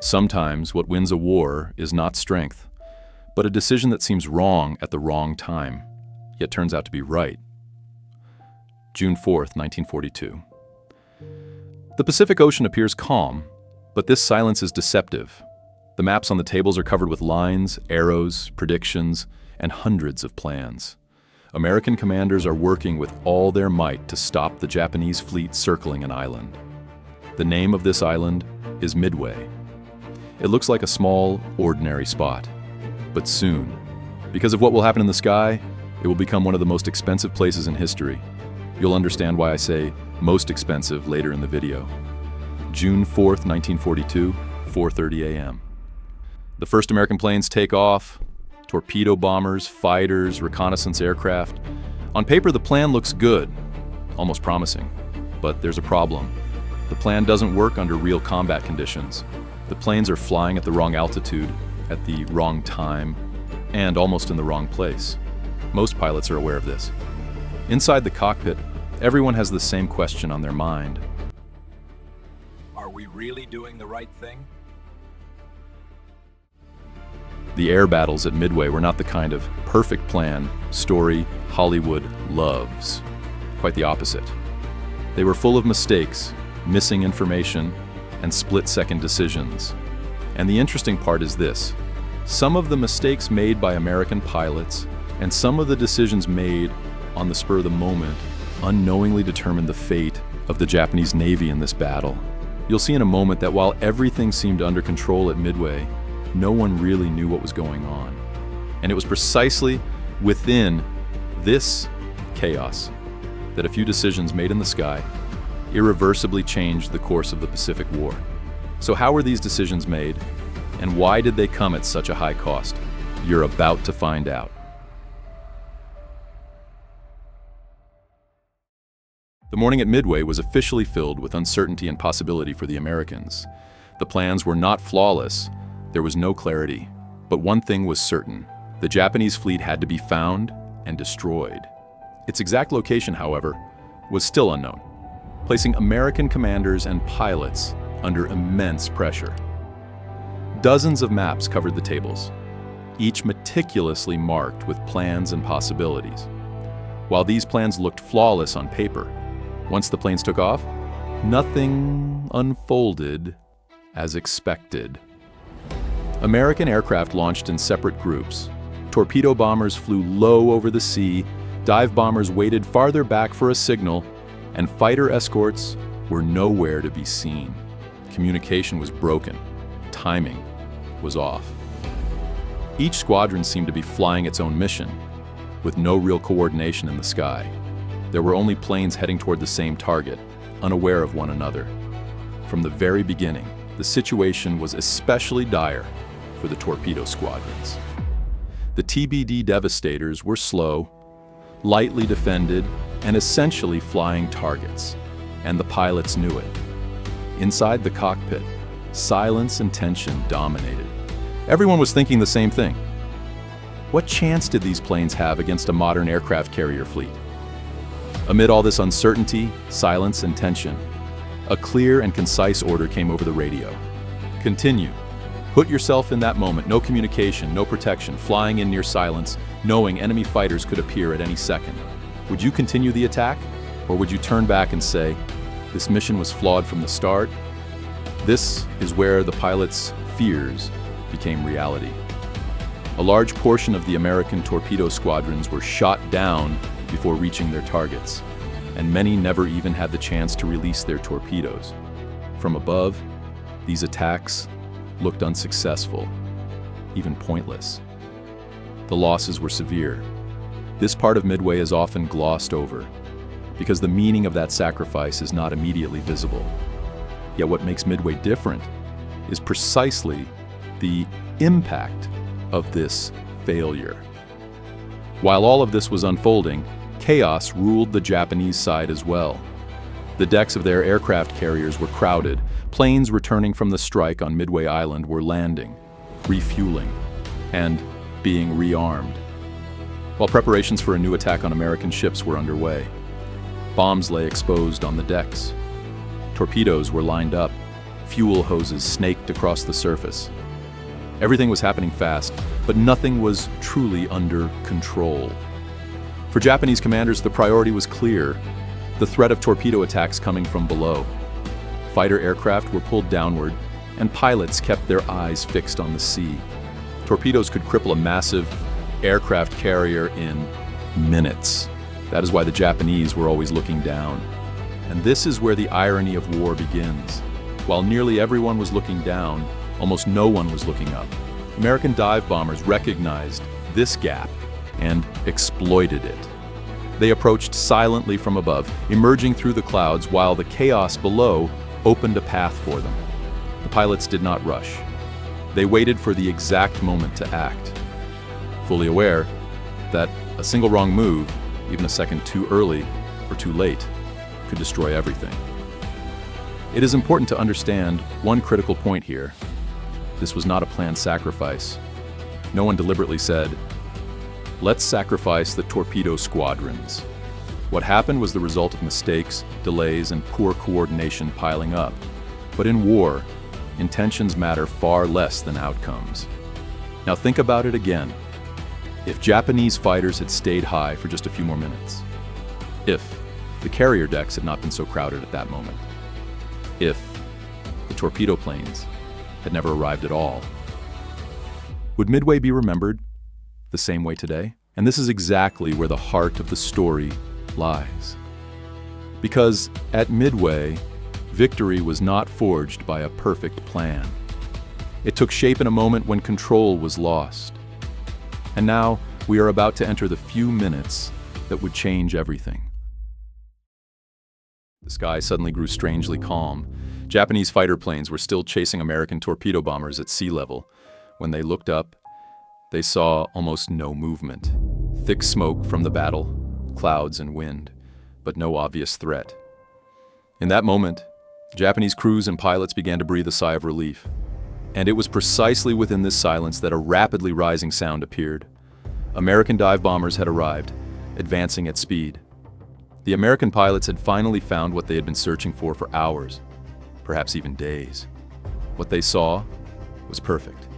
Sometimes what wins a war is not strength, but a decision that seems wrong at the wrong time, yet turns out to be right. June 4th, 1942. The Pacific Ocean appears calm, but this silence is deceptive. The maps on the tables are covered with lines, arrows, predictions, and hundreds of plans. American commanders are working with all their might to stop the Japanese fleet circling an island. The name of this island is Midway. It looks like a small, ordinary spot. But soon, because of what will happen in the sky, it will become one of the most expensive places in history. You'll understand why I say most expensive later in the video. June 4th, 1942, 4:30 a.m. The first American planes take off. Torpedo bombers, fighters, reconnaissance aircraft. On paper, the plan looks good, almost promising. But there's a problem. The plan doesn't work under real combat conditions. The planes are flying at the wrong altitude, at the wrong time, and almost in the wrong place. Most pilots are aware of this. Inside the cockpit, everyone has the same question on their mind. Are we really doing the right thing? The air battles at Midway were not the kind of perfect plan story Hollywood loves. Quite the opposite. They were full of mistakes, missing information, and split-second decisions. And the interesting part is this. Some of the mistakes made by American pilots and some of the decisions made on the spur of the moment unknowingly determined the fate of the Japanese Navy in this battle. You'll see in a moment that while everything seemed under control at Midway, no one really knew what was going on. And it was precisely within this chaos that a few decisions made in the sky irreversibly changed the course of the Pacific War. So how were these decisions made, and why did they come at such a high cost? You're about to find out. The morning at Midway was officially filled with uncertainty and possibility for the Americans. The plans were not flawless. There was no clarity. But one thing was certain. The Japanese fleet had to be found and destroyed. Its exact location, however, was still unknown, placing American commanders and pilots under immense pressure. Dozens of maps covered the tables, each meticulously marked with plans and possibilities. While these plans looked flawless on paper, once the planes took off, nothing unfolded as expected. American aircraft launched in separate groups. Torpedo bombers flew low over the sea, dive bombers waited farther back for a signal, and fighter escorts were nowhere to be seen. Communication was broken. Timing was off. Each squadron seemed to be flying its own mission, with no real coordination in the sky. There were only planes heading toward the same target, unaware of one another. From the very beginning, the situation was especially dire for the torpedo squadrons. The TBD Devastators were slow, lightly defended, and essentially flying targets, and the pilots knew it. Inside the cockpit, silence and tension dominated. Everyone was thinking the same thing. What chance did these planes have against a modern aircraft carrier fleet? Amid all this uncertainty, silence, and tension, a clear and concise order came over the radio. Continue. Put yourself in that moment. No communication, no protection, flying in near silence, knowing enemy fighters could appear at any second. Would you continue the attack? Or would you turn back and say, this mission was flawed from the start? This is where the pilots' fears became reality. A large portion of the American torpedo squadrons were shot down before reaching their targets, and many never even had the chance to release their torpedoes. From above, these attacks looked unsuccessful, even pointless. The losses were severe. This part of Midway is often glossed over, because the meaning of that sacrifice is not immediately visible. Yet what makes Midway different is precisely the impact of this failure. While all of this was unfolding, chaos ruled the Japanese side as well. The decks of their aircraft carriers were crowded. Planes returning from the strike on Midway Island were landing, refueling, and being rearmed. While preparations for a new attack on American ships were underway, bombs lay exposed on the decks. Torpedoes were lined up, Fuel hoses snaked across the surface. Everything was happening fast, but nothing was truly under control. For Japanese commanders, the priority was clear: the threat of torpedo attacks coming from below. Fighter aircraft were pulled downward, and pilots kept their eyes fixed on the sea. Torpedoes could cripple a massive aircraft carrier in minutes. That is why the Japanese were always looking down. And this is where the irony of war begins. While nearly everyone was looking down, almost no one was looking up. American dive bombers recognized this gap and exploited it. They approached silently from above, emerging through the clouds while the chaos below opened a path for them. The pilots did not rush. They waited for the exact moment to act, fully aware that a single wrong move, even a second too early or too late, could destroy everything. It is important to understand one critical point here. This was not a planned sacrifice. No one deliberately said, "Let's sacrifice the torpedo squadrons." What happened was the result of mistakes, delays, and poor coordination piling up. But in war, intentions matter far less than outcomes. Now think about it again. If Japanese fighters had stayed high for just a few more minutes, if the carrier decks had not been so crowded at that moment, if the torpedo planes had never arrived at all, would Midway be remembered the same way today? And this is exactly where the heart of the story lies. Because at Midway, victory was not forged by a perfect plan. It took shape in a moment when control was lost. And now we are about to enter the few minutes that would change everything. The sky suddenly grew strangely calm. Japanese fighter planes were still chasing American torpedo bombers at sea level. When they looked up, they saw almost no movement. Thick smoke from the battle, clouds and wind, but no obvious threat. In that moment, Japanese crews and pilots began to breathe a sigh of relief. And it was precisely within this silence that a rapidly rising sound appeared. American dive bombers had arrived, advancing at speed. The American pilots had finally found what they had been searching for hours, perhaps even days. What they saw was perfect.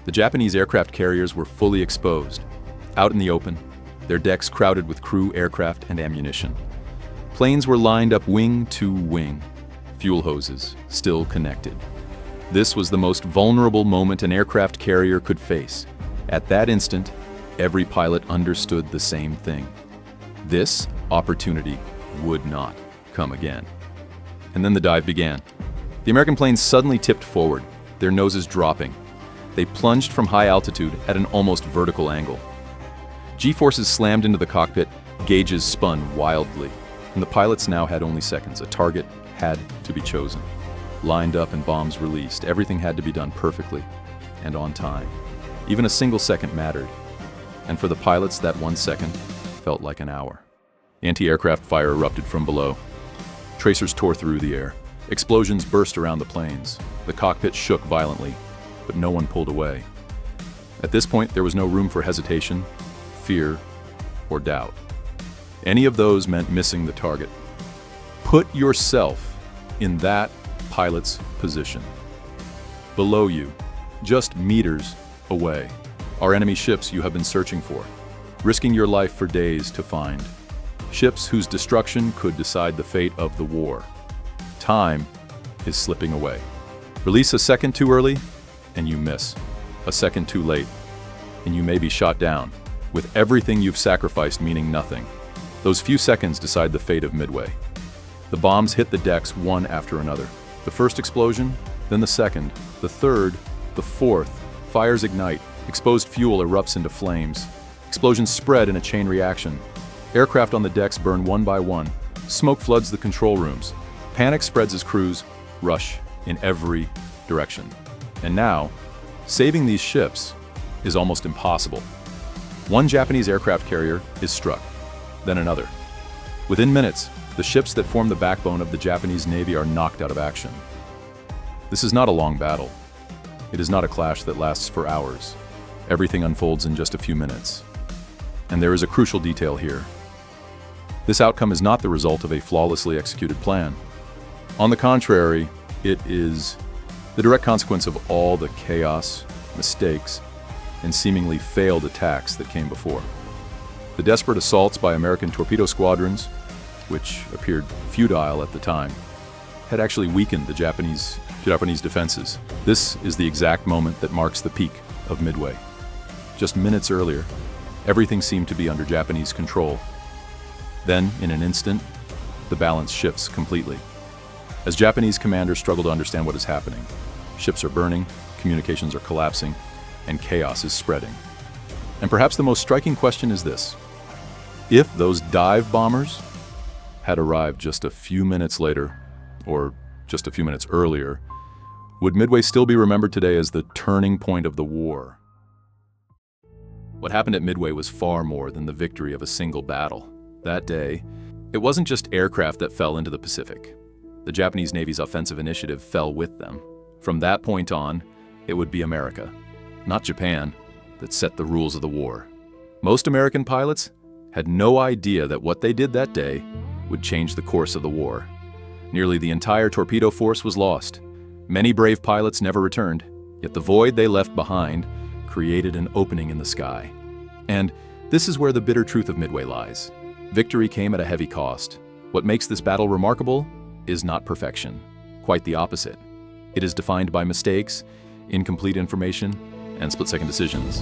The Japanese aircraft carriers were fully exposed, out in the open, their decks crowded with crew, aircraft, and ammunition. Planes were lined up wing to wing, fuel hoses still connected. This was the most vulnerable moment an aircraft carrier could face. At that instant, every pilot understood the same thing. This opportunity would not come again. And then the dive began. The American planes suddenly tipped forward, their noses dropping. They plunged from high altitude at an almost vertical angle. G-forces slammed into the cockpit, gauges spun wildly, and the pilots now had only seconds. A target had to be chosen. Lined up and bombs released. Everything had to be done perfectly and on time. Even a single second mattered. And for the pilots, that 1 second felt like an hour. Anti-aircraft fire erupted from below. Tracers tore through the air. Explosions burst around the planes. The cockpit shook violently, but no one pulled away. At this point, there was no room for hesitation, fear, or doubt. Any of those meant missing the target. Put yourself in that pilot's position. Below you, just meters away, are enemy ships you have been searching for, risking your life for days to find. Ships whose destruction could decide the fate of the war. Time is slipping away. Release a second too early, and you miss. A second too late, and you may be shot down, with everything you've sacrificed meaning nothing. Those few seconds decide the fate of Midway. The bombs hit the decks one after another. The first explosion, then the second, the third, the fourth. Fires ignite. Exposed fuel erupts into flames. Explosions spread in a chain reaction. Aircraft on the decks burn one by one. Smoke floods the control rooms. Panic spreads as crews rush in every direction. And now, saving these ships is almost impossible. One Japanese aircraft carrier is struck, then another. Within minutes, the ships that form the backbone of the Japanese Navy are knocked out of action. This is not a long battle. It is not a clash that lasts for hours. Everything unfolds in just a few minutes. And there is a crucial detail here. This outcome is not the result of a flawlessly executed plan. On the contrary, It is the direct consequence of all the chaos, mistakes, and seemingly failed attacks that came before. The desperate assaults by American torpedo squadrons, which appeared futile at the time, had actually weakened the Japanese defenses. This is the exact moment that marks the peak of Midway. Just minutes earlier, everything seemed to be under Japanese control. Then, in an instant, the balance shifts completely. As Japanese commanders struggle to understand what is happening, ships are burning, communications are collapsing, and chaos is spreading. And perhaps the most striking question is this: if those dive bombers had arrived just a few minutes later, or just a few minutes earlier, would Midway still be remembered today as the turning point of the war? What happened at Midway was far more than the victory of a single battle. That day, it wasn't just aircraft that fell into the Pacific. The Japanese Navy's offensive initiative fell with them. From that point on, it would be America, not Japan, that set the rules of the war. Most American pilots had no idea that what they did that day would change the course of the war. Nearly the entire torpedo force was lost. Many brave pilots never returned, yet the void they left behind created an opening in the sky. And this is where the bitter truth of Midway lies. Victory came at a heavy cost. What makes this battle remarkable is not perfection. Quite the opposite. It is defined by mistakes, incomplete information, and split-second decisions.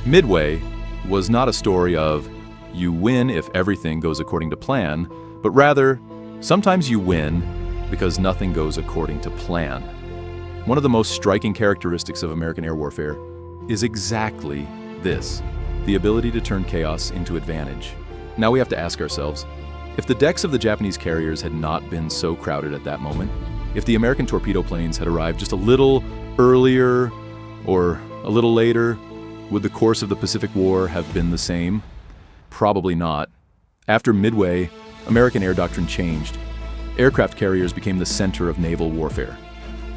Midway was not a story of you win if everything goes according to plan, but rather, sometimes you win because nothing goes according to plan. One of the most striking characteristics of American air warfare is exactly this: the ability to turn chaos into advantage. Now we have to ask ourselves, if the decks of the Japanese carriers had not been so crowded at that moment, if the American torpedo planes had arrived just a little earlier or a little later, would the course of the Pacific War have been the same? Probably not. After Midway, American air doctrine changed. Aircraft carriers became the center of naval warfare.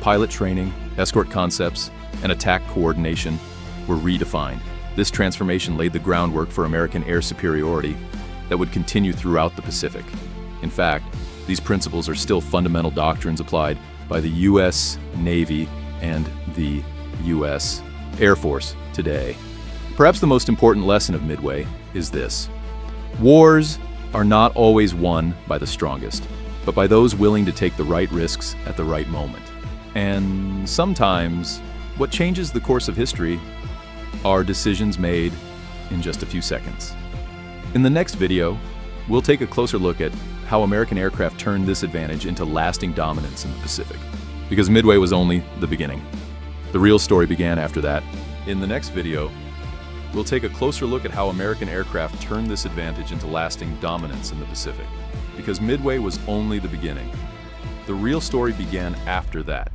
Pilot training, escort concepts, and attack coordination were redefined. This transformation laid the groundwork for American air superiority that would continue throughout the Pacific. In fact, these principles are still fundamental doctrines applied by the U.S. Navy and the U.S. Air Force today. Perhaps the most important lesson of Midway is this: wars are not always won by the strongest, but by those willing to take the right risks at the right moment. And sometimes, what changes the course of history are decisions made in just a few seconds. In the next video, we'll take a closer look at how American aircraft turned this advantage into lasting dominance in the Pacific. Because Midway was only the beginning. The real story began after that. In the next video, we'll take a closer look at how American aircraft turned this advantage into lasting dominance in the Pacific. Because Midway was only the beginning. The real story began after that.